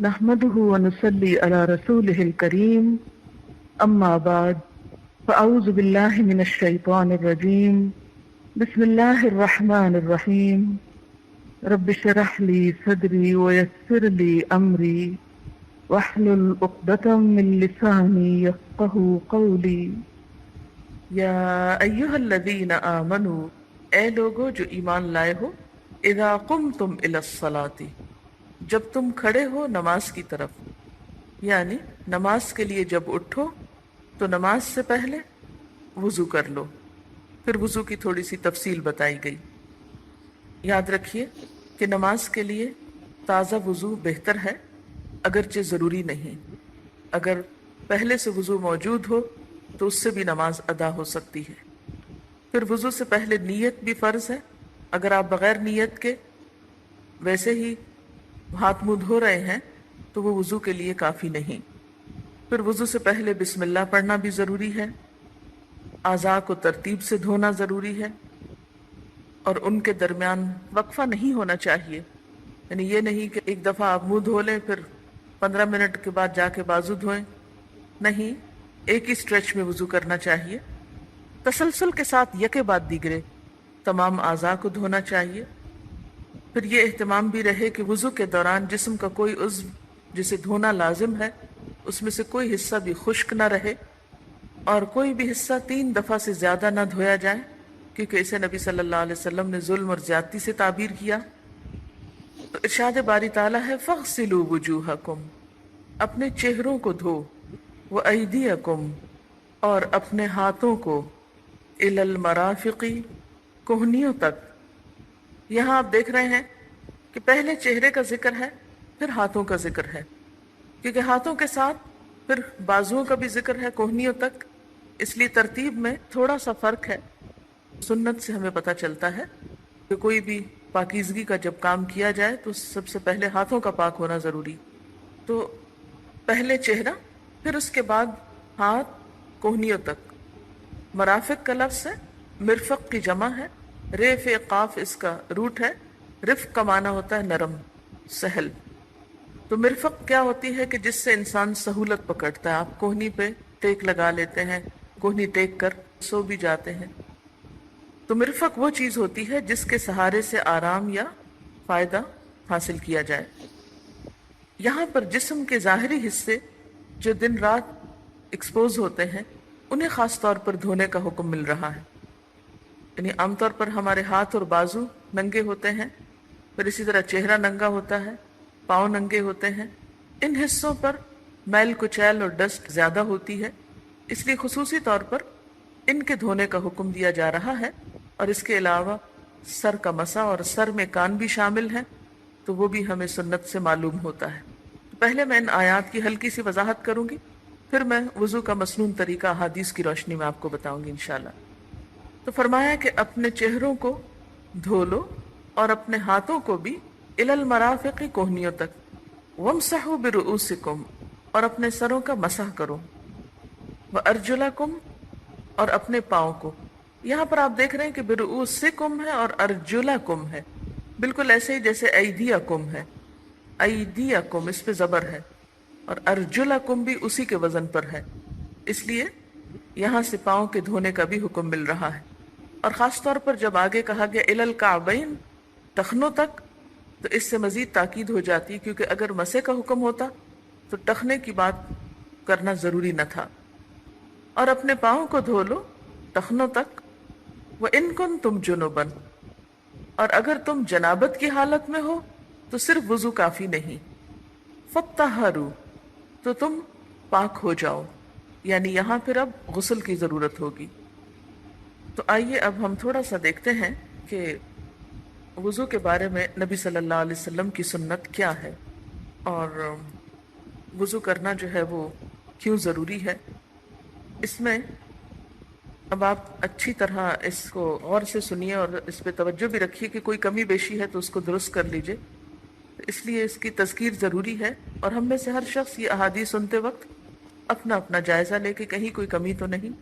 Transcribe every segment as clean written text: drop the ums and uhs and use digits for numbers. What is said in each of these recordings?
نحمده ونصلي على رسوله الكريم أما بعد فأعوذ بالله من الشيطان الرجيم بسم الله الرحمن الرحيم رب اشرح لي صدري ويسر لي أمري واحلل عقدة من لساني يفقهوا قولي یا ایہا الذین آمنوا، اے لوگو جو ایمان لائے ہو، اذا قمتم الی الصلاۃ، جب تم کھڑے ہو نماز کی طرف، یعنی نماز کے لیے جب اٹھو تو نماز سے پہلے وضو کر لو۔ پھر وضو کی تھوڑی سی تفصیل بتائی گئی۔ یاد رکھیے کہ نماز کے لیے تازہ وضو بہتر ہے، اگرچہ ضروری نہیں۔ اگر پہلے سے وضو موجود ہو تو اس سے بھی نماز ادا ہو سکتی ہے۔ پھر وضو سے پہلے نیت بھی فرض ہے۔ اگر آپ بغیر نیت کے ویسے ہی ہاتھ منہ دھو رہے ہیں تو وہ وضو کے لیے کافی نہیں۔ پھر وضو سے پہلے بسم اللہ پڑھنا بھی ضروری ہے۔ اعضاء کو ترتیب سے دھونا ضروری ہے، اور ان کے درمیان وقفہ نہیں ہونا چاہیے۔ یعنی یہ نہیں کہ ایک دفعہ آپ منہ دھو لیں پھر 15 منٹ کے بعد جا کے بازو دھوئیں، نہیں، ایک ہی سٹریچ میں وضو کرنا چاہیے۔ تسلسل کے ساتھ یکے بعد دیگرے تمام اعضاء کو دھونا چاہیے۔ پھر یہ اہتمام بھی رہے کہ وضو کے دوران جسم کا کوئی عضو جسے دھونا لازم ہے اس میں سے کوئی حصہ بھی خشک نہ رہے، اور کوئی بھی حصہ 3 دفعہ سے زیادہ نہ دھویا جائے، کیونکہ اسے نبی صلی اللہ علیہ وسلم نے ظلم اور زیادتی سے تعبیر کیا۔ تو ارشاد باری تعالیٰ ہے فَاغْسِلُوا وُجُوهَكُمْ، اپنے چہروں کو دھو، وَأَيْدِيَكُمْ، اور اپنے ہاتھوں کو، إِلَى الْمَرَافِقِ، کوہنیوں تک۔ یہاں آپ دیکھ رہے ہیں کہ پہلے چہرے کا ذکر ہے، پھر ہاتھوں کا ذکر ہے، کیونکہ ہاتھوں کے ساتھ پھر بازوؤں کا بھی ذکر ہے کوہنیوں تک، اس لیے ترتیب میں تھوڑا سا فرق ہے۔ سنت سے ہمیں پتہ چلتا ہے کہ کوئی بھی پاکیزگی کا جب کام کیا جائے تو سب سے پہلے ہاتھوں کا پاک ہونا ضروری۔ تو پہلے چہرہ، پھر اس کے بعد ہاتھ کوہنیوں تک۔ مرافق کا لفظ ہے، مرفق کی جمع ہے، ریف قاف اس کا روٹ ہے، رفق کا معنی ہوتا ہے نرم، سہل۔ تو مرفق کیا ہوتی ہے کہ جس سے انسان سہولت پکڑتا ہے۔ آپ کوہنی پہ ٹیک لگا لیتے ہیں، کوہنی ٹیک کر سو بھی جاتے ہیں۔ تو مرفق وہ چیز ہوتی ہے جس کے سہارے سے آرام یا فائدہ حاصل کیا جائے۔ یہاں پر جسم کے ظاہری حصے جو دن رات ایکسپوز ہوتے ہیں انہیں خاص طور پر دھونے کا حکم مل رہا ہے۔ یعنی عام طور پر ہمارے ہاتھ اور بازو ننگے ہوتے ہیں، پھر اسی طرح چہرہ ننگا ہوتا ہے، پاؤں ننگے ہوتے ہیں۔ ان حصوں پر میل کچیل اور ڈسٹ زیادہ ہوتی ہے، اس لیے خصوصی طور پر ان کے دھونے کا حکم دیا جا رہا ہے۔ اور اس کے علاوہ سر کا مسح اور سر میں کان بھی شامل ہیں، تو وہ بھی ہمیں سنت سے معلوم ہوتا ہے۔ پہلے میں ان آیات کی ہلکی سی وضاحت کروں گی، پھر میں وضو کا مسنون طریقہ احادیث کی روشنی میں آپ کو بتاؤں گی انشاءاللہ۔ تو فرمایا کہ اپنے چہروں کو دھو لو اور اپنے ہاتھوں کو بھی الی المرافق، کوہنیوں تک، وامسحوا برؤوسکم، اور اپنے سروں کا مسح کرو، وارجلکم، اور اپنے پاؤں کو۔ یہاں پر آپ دیکھ رہے ہیں کہ برؤوسکم ہے اور ارجلکم ہے، بالکل ایسے ہی جیسے ایدیکم ہے، ایدیکم اس پہ زبر ہے، اور ارجلکم بھی اسی کے وزن پر ہے، اس لیے یہاں سے پاؤں کے دھونے کا بھی حکم مل رہا ہے۔ اور خاص طور پر جب آگے کہا گیا الی الکعبین، ٹخنوں تک، تو اس سے مزید تاکید ہو جاتی، کیونکہ اگر مسح کا حکم ہوتا تو ٹخنے کی بات کرنا ضروری نہ تھا۔ اور اپنے پاؤں کو دھو لو ٹخنوں تک، وَإِن كُنتُمْ جُنُبًا، اور اگر تم جنابت کی حالت میں ہو تو صرف وضو کافی نہیں، فَطَّهَّرُوا، تو تم پاک ہو جاؤ، یعنی یہاں پھر اب غسل کی ضرورت ہوگی۔ تو آئیے اب ہم تھوڑا سا دیکھتے ہیں کہ وضو کے بارے میں نبی صلی اللہ علیہ وسلم کی سنت کیا ہے، اور وضو کرنا جو ہے وہ کیوں ضروری ہے۔ اس میں اب آپ اچھی طرح اس کو غور سے سنیے اور اس پہ توجہ بھی رکھیے کہ کوئی کمی بیشی ہے تو اس کو درست کر لیجئے، اس لیے اس کی تذکیر ضروری ہے۔ اور ہم میں سے ہر شخص یہ احادیث سنتے وقت اپنا اپنا جائزہ لے کے کہیں کوئی کمی تو نہیں۔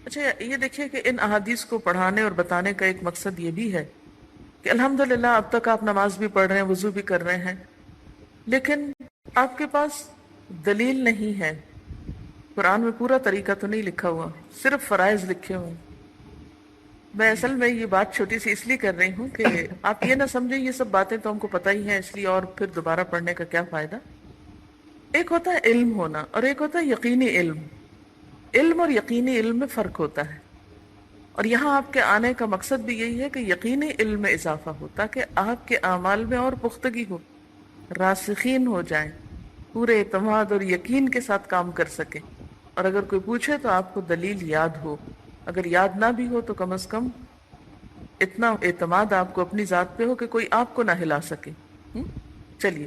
اچھا یہ دیکھیے کہ ان احادیث کو پڑھانے اور بتانے کا ایک مقصد یہ بھی ہے کہ الحمدللہ اب تک آپ نماز بھی پڑھ رہے ہیں، وضو بھی کر رہے ہیں، لیکن آپ کے پاس دلیل نہیں ہے، قرآن میں پورا طریقہ تو نہیں لکھا ہوا، صرف فرائض لکھے ہوئے ہیں۔ میں اصل میں یہ بات چھوٹی سی اس لیے کر رہی ہوں کہ آپ یہ نہ سمجھیں یہ سب باتیں تو ہم کو پتہ ہی ہیں اس لیے اور پھر دوبارہ پڑھنے کا کیا فائدہ۔ ایک ہوتا ہے علم ہونا اور ایک ہوتا ہے یقینی علم۔ علم اور یقینی علم میں فرق ہوتا ہے، اور یہاں آپ کے آنے کا مقصد بھی یہی ہے کہ یقینی علم میں اضافہ ہو تاکہ آپ کے اعمال میں اور پختگی ہو، راسخین ہو جائیں، پورے اعتماد اور یقین کے ساتھ کام کر سکیں، اور اگر کوئی پوچھے تو آپ کو دلیل یاد ہو، اگر یاد نہ بھی ہو تو کم از کم اتنا اعتماد آپ کو اپنی ذات پہ ہو کہ کوئی آپ کو نہ ہلا سکے۔ چلیے،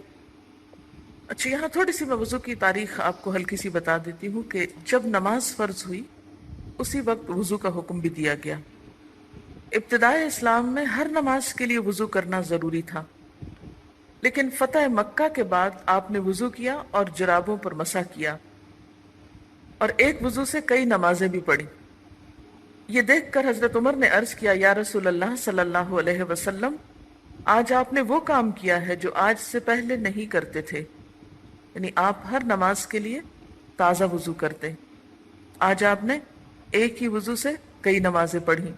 اچھا یہاں تھوڑی سی میں وضو کی تاریخ آپ کو ہلکی سی بتا دیتی ہوں کہ جب نماز فرض ہوئی اسی وقت وضو کا حکم بھی دیا گیا۔ ابتدائے اسلام میں ہر نماز کے لیے وضو کرنا ضروری تھا، لیکن فتح مکہ کے بعد آپ نے وضو کیا اور جرابوں پر مسح کیا، اور ایک وضو سے کئی نمازیں بھی پڑھی۔ یہ دیکھ کر حضرت عمر نے عرض کیا، یا رسول اللہ صلی اللہ علیہ وسلم، آج آپ نے وہ کام کیا ہے جو آج سے پہلے نہیں کرتے تھے، یعنی آپ ہر نماز کے لیے تازہ وضو کرتے، آج آپ نے ایک ہی وضو سے کئی نمازیں پڑھی۔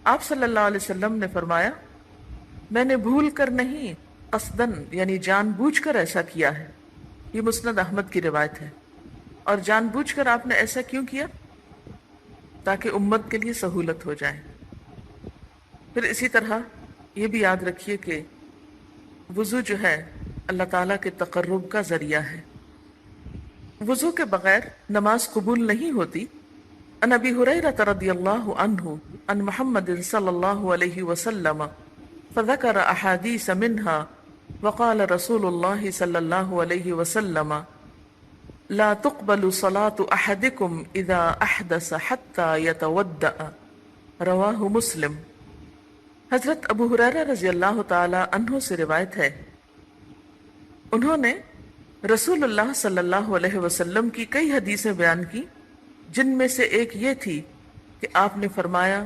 آپ صلی اللہ علیہ وسلم نے فرمایا، میں نے بھول کر نہیں، قصدن یعنی جان بوجھ کر ایسا کیا ہے۔ یہ مسند احمد کی روایت ہے۔ اور جان بوجھ کر آپ نے ایسا کیوں کیا؟ تاکہ امت کے لیے سہولت ہو جائے۔ پھر اسی طرح یہ بھی یاد رکھیے کہ وضو جو ہے اللہ تعالیٰ کے تقرب کا ذریعہ ہے۔ وضو کے بغیر نماز قبول نہیں ہوتی۔ عن ابی ہریرہ رضی اللہ عنہ عن محمد صلی اللہ علیہ وسلم فذکر احادیث منها وقال رسول اللہ صلی اللہ علیہ وسلم لا تقبل صلاة احدکم اذا احدث حتى يتودع، رواہ مسلم۔ حضرت ابو ہریرہ رضی اللہ تعالی عنہ سے روایت ہے، انہوں نے رسول اللہ صلی اللہ علیہ وسلم کی کئی حدیثیں بیان کی، جن میں سے ایک یہ تھی کہ آپ نے فرمایا،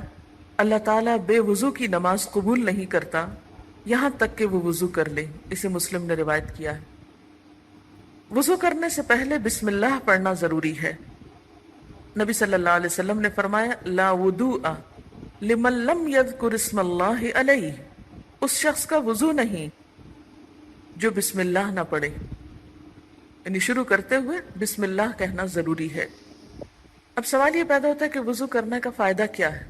اللہ تعالیٰ بے وضو کی نماز قبول نہیں کرتا یہاں تک کہ وہ وضو کر لے۔ اسے مسلم نے روایت کیا ہے۔ وضو کرنے سے پہلے بسم اللہ پڑھنا ضروری ہے۔ نبی صلی اللہ علیہ وسلم نے فرمایا، لا وضوء لمن لم یذکر اسم اللہ علیہ، اس شخص کا وضو نہیں جو بسم اللہ نہ پڑھے، یعنی شروع کرتے ہوئے بسم اللہ کہنا ضروری ہے۔ اب سوال یہ پیدا ہوتا ہے کہ وضو کرنے کا فائدہ کیا ہے؟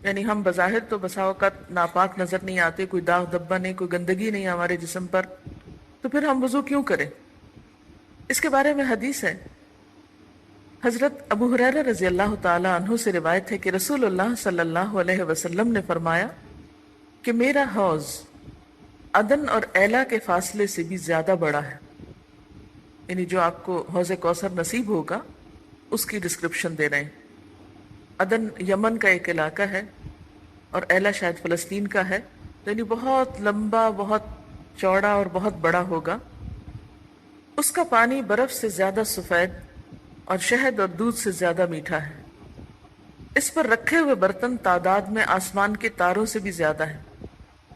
یعنی ہم بظاہر تو بسا اوقات ناپاک نظر نہیں آتے، کوئی داغ دھبا نہیں، کوئی گندگی نہیں ہمارے جسم پر، تو پھر ہم وضو کیوں کریں؟ اس کے بارے میں حدیث ہے، حضرت ابو ہریرہ رضی اللہ تعالی عنہ سے روایت ہے کہ رسول اللہ صلی اللہ علیہ وسلم نے فرمایا کہ میرا حوض عدن اور ایلا کے فاصلے سے بھی زیادہ بڑا ہے، یعنی جو آپ کو حوض کوثر نصیب ہوگا اس کی ڈسکرپشن دے رہے ہیں۔ عدن یمن کا ایک علاقہ ہے اور ایلا شاید فلسطین کا ہے، یعنی بہت لمبا، بہت چوڑا اور بہت بڑا ہوگا۔ اس کا پانی برف سے زیادہ سفید اور شہد اور دودھ سے زیادہ میٹھا ہے۔ اس پر رکھے ہوئے برتن تعداد میں آسمان کے تاروں سے بھی زیادہ ہیں۔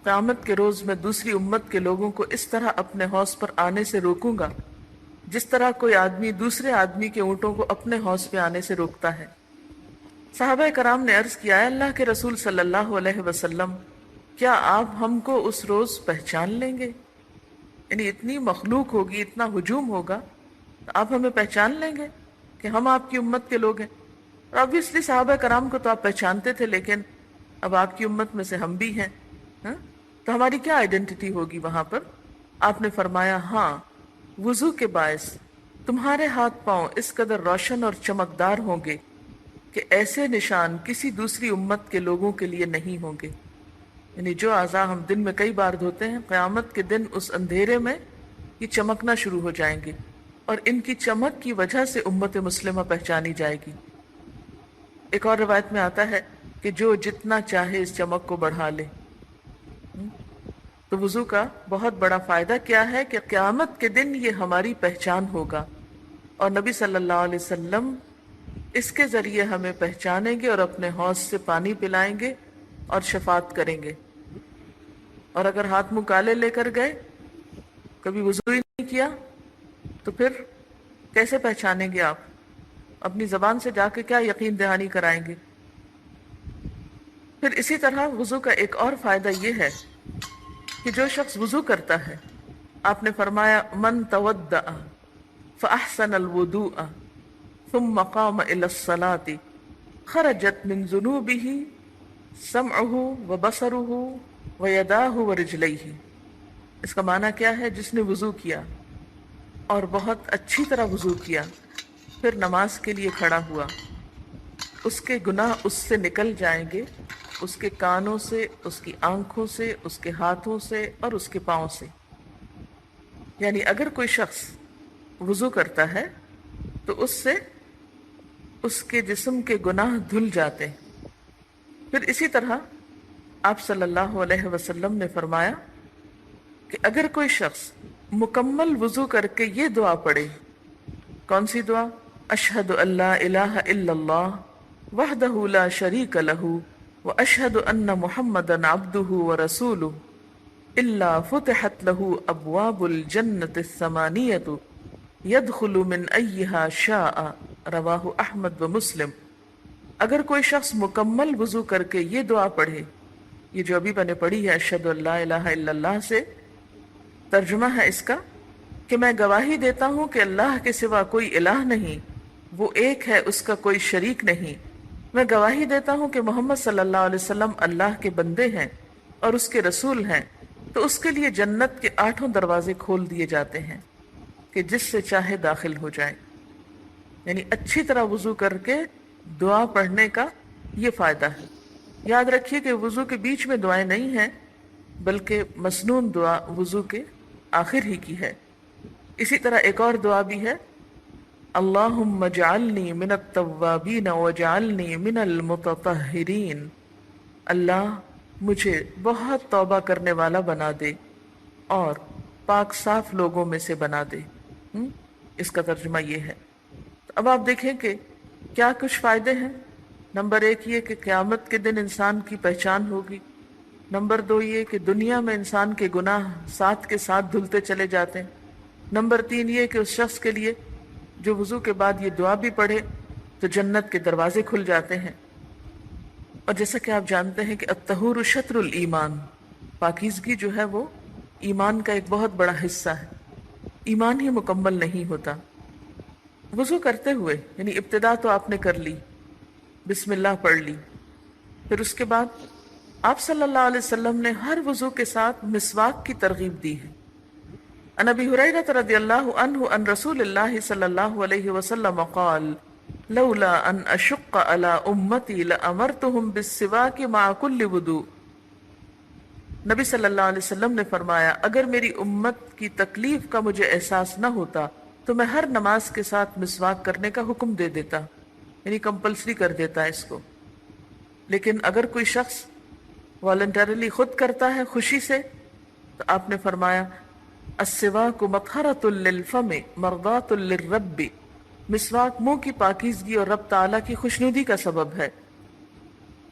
قیامت کے روز میں دوسری امت کے لوگوں کو اس طرح اپنے حوض پر آنے سے روکوں گا جس طرح کوئی آدمی دوسرے آدمی کے اونٹوں کو اپنے حوض پہ آنے سے روکتا ہے۔ صحابہ کرام نے عرض کیا، اللہ کے رسول صلی اللہ علیہ وسلم، کیا آپ ہم کو اس روز پہچان لیں گے؟ یعنی اتنی مخلوق ہوگی، اتنا ہجوم ہوگا، تو آپ ہمیں پہچان لیں گے کہ ہم آپ کی امت کے لوگ ہیں؟ اور obviously صحابہ کرام کو تو آپ پہچانتے تھے، لیکن اب آپ کی امت میں سے ہم بھی ہیں، تو ہماری کیا آئیڈینٹی ہوگی وہاں پر؟ آپ نے فرمایا، ہاں، وضو کے باعث تمہارے ہاتھ پاؤں اس قدر روشن اور چمکدار ہوں گے کہ ایسے نشان کسی دوسری امت کے لوگوں کے لیے نہیں ہوں گے۔ یعنی جو اعضاء ہم دن میں کئی بار دھوتے ہیں، قیامت کے دن اس اندھیرے میں یہ چمکنا شروع ہو جائیں گے، اور ان کی چمک کی وجہ سے امت مسلمہ پہچانی جائے گی۔ ایک اور روایت میں آتا ہے کہ جو جتنا چاہے اس چمک کو بڑھا لے۔ تو وضو کا بہت بڑا فائدہ کیا ہے کہ قیامت کے دن یہ ہماری پہچان ہوگا، اور نبی صلی اللہ علیہ وسلم اس کے ذریعے ہمیں پہچانیں گے اور اپنے حوض سے پانی پلائیں گے اور شفاعت کریں گے۔ اور اگر ہاتھ منہ کالے لے کر گئے، کبھی وضو ہی نہیں کیا تو پھر کیسے پہچانیں گے آپ؟ اپنی زبان سے جا کے کیا یقین دہانی کرائیں گے؟ پھر اسی طرح وضو کا ایک اور فائدہ یہ ہے کہ جو شخص وضو کرتا ہے، آپ نے فرمایا من تودع فاحسن الوضوء ثم قام الى الصلاة خرجت من ذنوبه سمعه وبصره ويداه ورجليه۔ اس کا معنی کیا ہے؟ جس نے وضو کیا اور بہت اچھی طرح وضو کیا، پھر نماز کے لیے کھڑا ہوا، اس کے گناہ اس سے نکل جائیں گے، اس کے کانوں سے، اس کی آنکھوں سے، اس کے ہاتھوں سے اور اس کے پاؤں سے۔ یعنی اگر کوئی شخص وضو کرتا ہے تو اس سے اس کے جسم کے گناہ دھل جاتے ہیں۔ پھر اسی طرح آپ صلی اللہ علیہ وسلم نے فرمایا کہ اگر کوئی شخص مکمل وضو کر کے یہ دعا پڑھے، کون سی دعا؟ اشہد ان لا الہ الا اللہ وحدہ لا شریک لہ واشہد ان محمدا عبدہ ورسولہ الا فتحت لہ ابواب الجنۃ الثمانیۃ یدخل من ایہا شاء، رواہ احمد و مسلم۔ اگر کوئی شخص مکمل وضو کر کے یہ دعا پڑھے، یہ جو ابھی میں نے پڑھی ہے اشہد ان لا الہ الا اللہ سے، ترجمہ ہے اس کا کہ میں گواہی دیتا ہوں کہ اللہ کے سوا کوئی الہ نہیں، وہ ایک ہے، اس کا کوئی شریک نہیں۔ میں گواہی دیتا ہوں کہ محمد صلی اللہ علیہ وسلم اللہ کے بندے ہیں اور اس کے رسول ہیں، تو اس کے لیے جنت کے 8 دروازے کھول دیے جاتے ہیں کہ جس سے چاہے داخل ہو جائے۔ یعنی اچھی طرح وضو کر کے دعا پڑھنے کا یہ فائدہ ہے۔ یاد رکھیے کہ وضو کے بیچ میں دعائیں نہیں ہیں، بلکہ مسنون دعا وضو کے آخر ہی کی ہے۔ اسی طرح ایک اور دعا بھی ہے، اللہم اجعلنی من التوابین واجعلنی من المتطہرین، اللہ مجھے بہت توبہ کرنے والا بنا دے اور پاک صاف لوگوں میں سے بنا دے۔ اس کا ترجمہ یہ ہے۔ تو اب آپ دیکھیں کہ کیا کچھ فائدے ہیں۔ نمبر 1 یہ کہ قیامت کے دن انسان کی پہچان ہوگی۔ نمبر 2 یہ کہ دنیا میں انسان کے گناہ ساتھ کے ساتھ دھلتے چلے جاتے ہیں۔ نمبر 3 یہ کہ اس شخص کے لیے جو وضو کے بعد یہ دعا بھی پڑھے تو جنت کے دروازے کھل جاتے ہیں۔ اور جیسا کہ آپ جانتے ہیں کہ الطہور شطر الایمان، پاکیزگی جو ہے وہ ایمان کا ایک بہت بڑا حصہ ہے۔ ایمان ہی مکمل نہیں ہوتا۔ وضو کرتے ہوئے یعنی ابتدا تو آپ نے کر لی، بسم اللہ پڑھ لی، پھر اس کے بعد آپ صلی اللہ علیہ وسلم نے ہر وضو کے ساتھ مسواک کی ترغیب دی ہے۔ عن ابی ہریرہ رضی اللہ عنہ عن رسول اللہ صلی اللہ علیہ وسلم قال لولا ان اشق علی امتی لامرتهم بالسواک مع کل وضوء۔ نبی صلی اللہ علیہ وسلم نے فرمایا اگر میری امت کی تکلیف کا مجھے احساس نہ ہوتا تو میں ہر نماز کے ساتھ مسواک کرنے کا حکم دے دیتا، یعنی کمپلسری کر دیتا اس کو۔ لیکن اگر کوئی شخص والنٹریلی خود کرتا ہے خوشی سے تو آپ نے فرمایا السواک مطہرۃ للفم مرضات للرب، مسواک منہ کی پاکیزگی اور رب تعالیٰ کی خوشنودی کا سبب ہے۔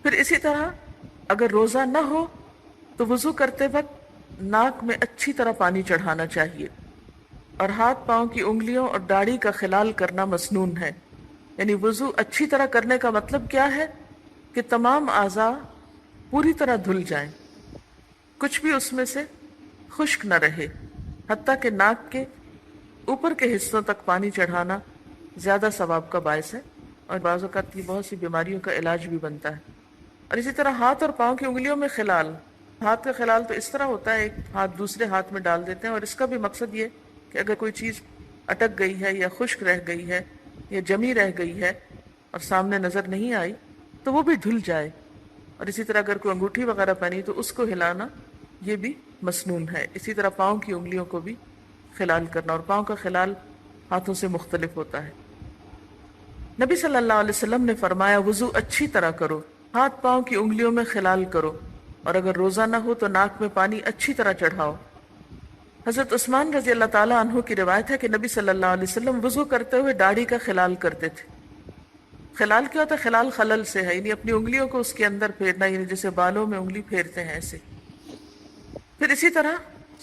پھر اسی طرح اگر روزہ نہ ہو تو وضو کرتے وقت ناک میں اچھی طرح پانی چڑھانا چاہیے، اور ہاتھ پاؤں کی انگلیوں اور داڑھی کا خلال کرنا مسنون ہے۔ یعنی وضو اچھی طرح کرنے کا مطلب کیا ہے کہ تمام اعضاء پوری طرح دھل جائیں، کچھ بھی اس میں سے خشک نہ رہے، حتیٰ کہ ناک کے اوپر کے حصوں تک پانی چڑھانا زیادہ ثواب کا باعث ہے، اور بعض اوقات یہ بہت سی بیماریوں کا علاج بھی بنتا ہے۔ اور اسی طرح ہاتھ اور پاؤں کی انگلیوں میں خلال، ہاتھ کا خلال تو اس طرح ہوتا ہے ایک ہاتھ دوسرے ہاتھ میں ڈال دیتے ہیں، اور اس کا بھی مقصد یہ کہ اگر کوئی چیز اٹک گئی ہے یا خشک رہ گئی ہے یا جمی رہ گئی ہے اور سامنے نظر نہیں آئی تو وہ بھی دھل جائے۔ اور اسی طرح اگر کوئی انگوٹھی وغیرہ پہنی تو اس کو ہلانا یہ بھی مسنون ہے۔ اسی طرح پاؤں کی انگلیوں کو بھی خلال کرنا، اور پاؤں کا خلال ہاتھوں سے مختلف ہوتا ہے۔ نبی صلی اللہ علیہ وسلم نے فرمایا وضو اچھی طرح کرو، ہاتھ پاؤں کی انگلیوں میں خلال کرو، اور اگر روزہ نہ ہو تو ناک میں پانی اچھی طرح چڑھاؤ۔ حضرت عثمان رضی اللہ تعالیٰ عنہ کی روایت ہے کہ نبی صلی اللہ علیہ وسلم وضو کرتے ہوئے داڑھی کا خلال کرتے تھے۔ خلال کیا ہوتا ہے؟ خلال خلل سے ہے، یعنی اپنی انگلیوں کو اس کے اندر پھیرنا، یعنی جیسے بالوں میں انگلی پھیرتے ہیں ایسے۔ پھر اسی طرح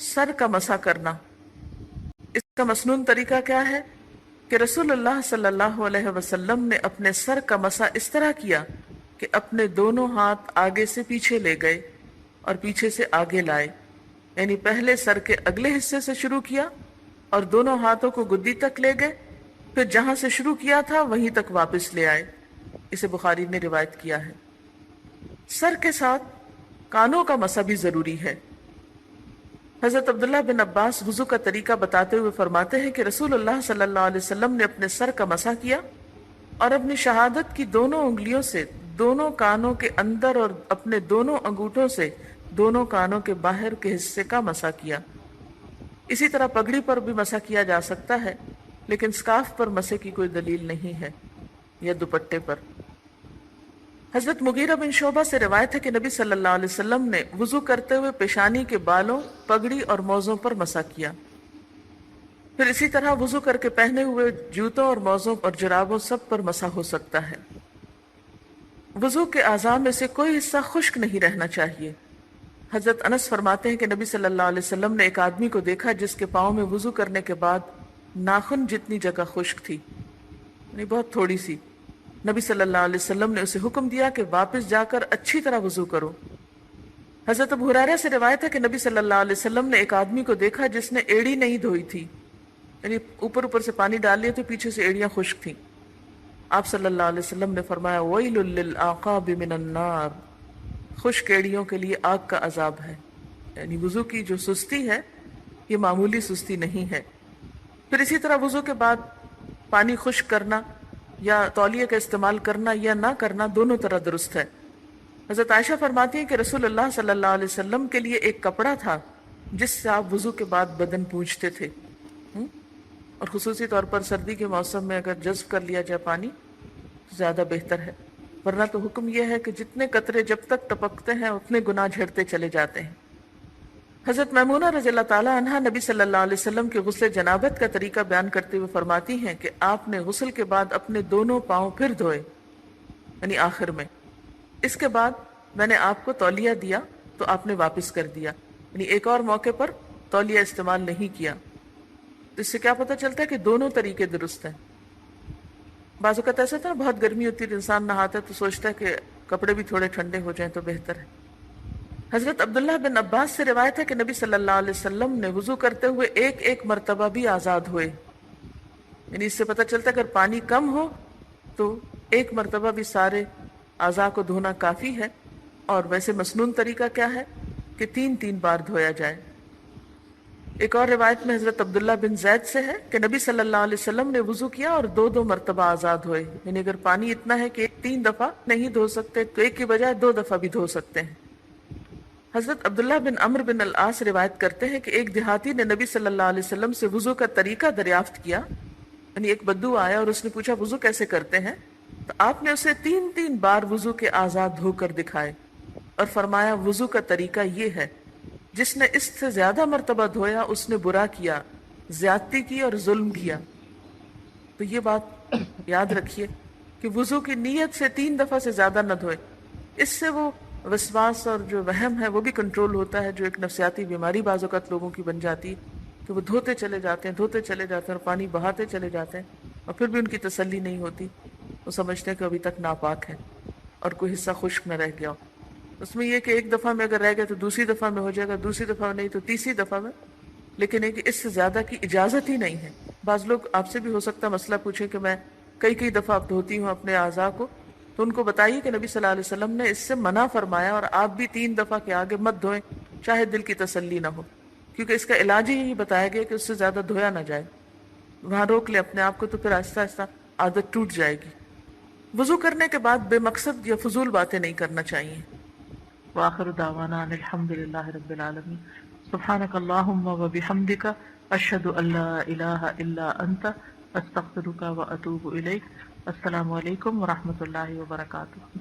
سر کا مسح کرنا، کا مسنون طریقہ کیا ہے کہ رسول اللہ صلی اللہ علیہ وسلم نے اپنے سر کا مسح اس طرح کیا کہ اپنے دونوں ہاتھ آگے سے پیچھے لے گئے اور پیچھے سے آگے لائے، یعنی پہلے سر کے اگلے حصے سے شروع کیا اور دونوں ہاتھوں کو گدی تک لے گئے، پھر جہاں سے شروع کیا تھا وہیں تک واپس لے آئے۔ اسے بخاری نے روایت کیا ہے۔ سر کے ساتھ کانوں کا مسح بھی ضروری ہے۔ حضرت عبداللہ بن عباس وضو کا طریقہ بتاتے ہوئے فرماتے ہیں کہ رسول اللہ صلی اللہ علیہ وسلم نے اپنے سر کا مسح کیا اور اپنی شہادت کی دونوں انگلیوں سے دونوں کانوں کے اندر اور اپنے دونوں انگوٹھوں سے دونوں کانوں کے باہر کے حصے کا مسح کیا۔ اسی طرح پگڑی پر بھی مسح کیا جا سکتا ہے، لیکن سکارف پر مسح کی کوئی دلیل نہیں ہے، یا دوپٹے پر۔ حضرت مغیرہ بن شعبہ سے روایت ہے کہ نبی صلی اللہ علیہ وسلم نے وضو کرتے ہوئے پیشانی کے بالوں، پگڑی اور موزوں پر مسح کیا۔ پھر اسی طرح وضو کر کے پہنے ہوئے جوتوں اور موزوں اور جرابوں سب پر مسح ہو سکتا ہے۔ وضو کے اعضاء میں سے کوئی حصہ خشک نہیں رہنا چاہیے۔ حضرت انس فرماتے ہیں کہ نبی صلی اللہ علیہ وسلم نے ایک آدمی کو دیکھا جس کے پاؤں میں وضو کرنے کے بعد ناخن جتنی جگہ خشک تھی، یعنی بہت تھوڑی سی۔ نبی صلی اللہ علیہ وسلم نے اسے حکم دیا کہ واپس جا کر اچھی طرح وضو کرو۔ حضرت ابو ہریرہ سے روایت ہے کہ نبی صلی اللہ علیہ وسلم نے ایک آدمی کو دیکھا جس نے ایڑی نہیں دھوئی تھی، یعنی اوپر اوپر سے پانی ڈال لیا تو پیچھے سے ایڑیاں خشک تھیں۔ آپ صلی اللہ علیہ وسلم نے فرمایا ویل للعقاب من النار، خشک ایڑیوں کے لیے آگ کا عذاب ہے۔ یعنی وضو کی جو سستی ہے یہ معمولی سستی نہیں ہے۔ پھر اسی طرح وضو کے بعد پانی خشک کرنا یا تولیے کا استعمال کرنا یا نہ کرنا دونوں طرح درست ہے۔ حضرت عائشہ فرماتی ہیں کہ رسول اللہ صلی اللہ علیہ وسلم کے لیے ایک کپڑا تھا جس سے آپ وضو کے بعد بدن پونچھتے تھے، اور خصوصی طور پر سردی کے موسم میں اگر جذب کر لیا جائے پانی تو زیادہ بہتر ہے، ورنہ تو حکم یہ ہے کہ جتنے قطرے جب تک ٹپکتے ہیں اتنے گناہ جھڑتے چلے جاتے ہیں۔ حضرت میمونہ رضی اللہ تعالی عنہا نبی صلی اللہ علیہ وسلم کے غسل جنابت کا طریقہ بیان کرتے ہوئے فرماتی ہیں کہ آپ نے غسل کے بعد اپنے دونوں پاؤں پھر دھوئے، یعنی آخر میں۔ اس کے بعد میں نے آپ کو تولیہ دیا تو آپ نے واپس کر دیا، یعنی ایک اور موقع پر تولیہ استعمال نہیں کیا۔ تو اس سے کیا پتہ چلتا ہے کہ دونوں طریقے درست ہیں۔ بعض اوقات ایسا تھا بہت گرمی ہوتی ہے، انسان نہاتا ہے تو سوچتا ہے کہ کپڑے بھی تھوڑے ٹھنڈے ہو جائیں تو بہتر ہے۔ حضرت عبداللہ بن عباس سے روایت ہے کہ نبی صلی اللہ علیہ وسلم نے وضو کرتے ہوئے ایک ایک مرتبہ بھی آزاد ہوئے، یعنی اس سے پتہ چلتا ہے اگر پانی کم ہو تو ایک مرتبہ بھی سارے اعضاء کو دھونا کافی ہے۔ اور ویسے مسنون طریقہ کیا ہے کہ 3 بار دھویا جائے۔ ایک اور روایت میں حضرت عبداللہ بن زید سے ہے کہ نبی صلی اللہ علیہ وسلم نے وضو کیا اور 2 مرتبہ آزاد ہوئے، یعنی اگر پانی اتنا ہے کہ 3 دفعہ نہیں دھو سکتے تو ایک کی بجائے 2 دفعہ بھی دھو سکتے ہیں۔ حضرت عبداللہ بن عمرو بن العاص روایت کرتے ہیں کہ ایک دیہاتی نے نبی صلی اللہ علیہ وسلم سے وضو کا طریقہ دریافت کیا، یعنی ایک بدو آیا اور اس نے پوچھا وضو کیسے کرتے ہیں، تو آپ نے اسے 3 بار وضو کے اعضاء دھو کر دکھائے اور فرمایا وضو کا طریقہ یہ ہے، جس نے اس سے زیادہ مرتبہ دھویا اس نے برا کیا، زیادتی کی اور ظلم کیا۔ تو یہ بات یاد رکھیے کہ وضو کی نیت سے 3 دفعہ سے زیادہ نہ دھوئے، اس سے وہ وسواس اور جو وہم ہے وہ بھی کنٹرول ہوتا ہے، جو ایک نفسیاتی بیماری بعض اوقات لوگوں کی بن جاتی ہے کہ وہ دھوتے چلے جاتے ہیں اور پانی بہاتے چلے جاتے ہیں اور پھر بھی ان کی تسلی نہیں ہوتی، وہ سمجھتے ہیں کہ ابھی تک ناپاک ہے اور کوئی حصہ خشک نہ رہ گیا ہو۔ اس میں یہ کہ ایک دفعہ میں اگر رہ گیا تو دوسری دفعہ میں ہو جائے گا، دوسری دفعہ میں نہیں تو تیسری دفعہ میں، لیکن یہ کہ اس سے زیادہ کی اجازت ہی نہیں ہے۔ بعض لوگ آپ سے بھی ہو سکتا ہے مسئلہ پوچھیں کہ میں کئی دفعہ اب دھوتی ہوں اپنے اعضاء کو، تو ان کو بتائیے کہ نبی صلی اللہ علیہ وسلم نے اس سے منع فرمایا اور آپ بھی 3 دفعہ کے آگے مت دھوئیں، چاہے دل کی تسلی نہ ہو، کیونکہ اس کا علاج ہی یہی بتایا گیا کہ اس سے زیادہ دھویا نہ جائے۔ وہاں روک لیں اپنے آپ کو تو پھر آہستہ آہستہ عادت ٹوٹ جائے گی۔ وضو کرنے کے بعد بے مقصد یا فضول باتیں نہیں کرنا چاہیے۔ وآخر دعوانا ان الحمد للہ رب العالمین۔ سبحانک اللہم وبحمدک، اشہد ان لا الہ الا انت، استغفرک واتوب الیک۔ السلام علیکم ورحمۃ اللہ وبرکاتہ۔